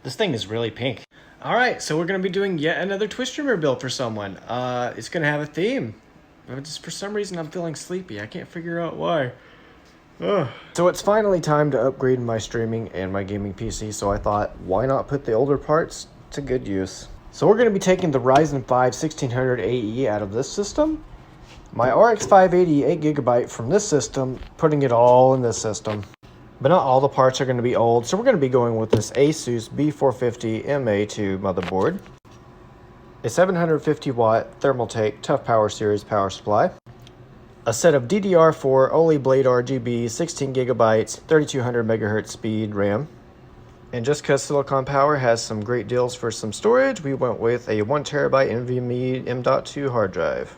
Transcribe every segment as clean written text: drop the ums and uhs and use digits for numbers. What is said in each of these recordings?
This thing is really pink. All right, so we're gonna be doing yet another twist streamer build for someone. It's gonna have a theme. But just for some reason I'm feeling sleepy. I can't figure out why. Ugh. So it's finally time to upgrade my streaming and my gaming PC, so I thought, why not put the older parts to good use? So we're gonna be taking the Ryzen 5 1600 AE out of this system, my RX 580 8GB from this system, putting it all in this system. But not all the parts are going to be old, so we're going to be going with this Asus B450 MA2 motherboard, a 750 watt Thermaltake Tough Power Series power supply, a set of DDR4 OLED Blade RGB 16GB 3200 MHz speed RAM, and just because Silicon Power has some great deals for some storage, we went with a 1TB NVMe M.2 hard drive.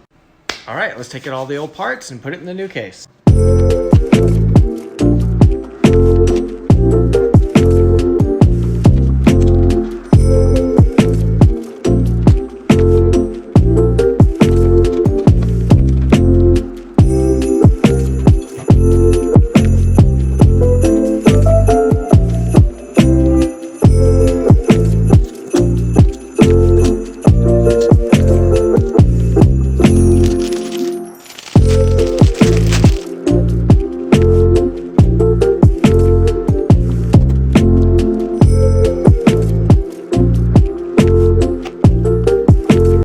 Alright, let's take out all the old parts and put it in the new case.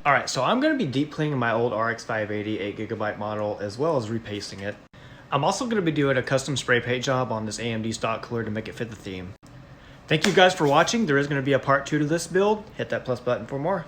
Alright, so I'm going to be deep cleaning my old RX 580 8GB model as well as repasting it. I'm also going to be doing a custom spray paint job on this AMD stock cooler to make it fit the theme. Thank you guys for watching. There is going to be a part 2 to this build. Hit that plus button for more.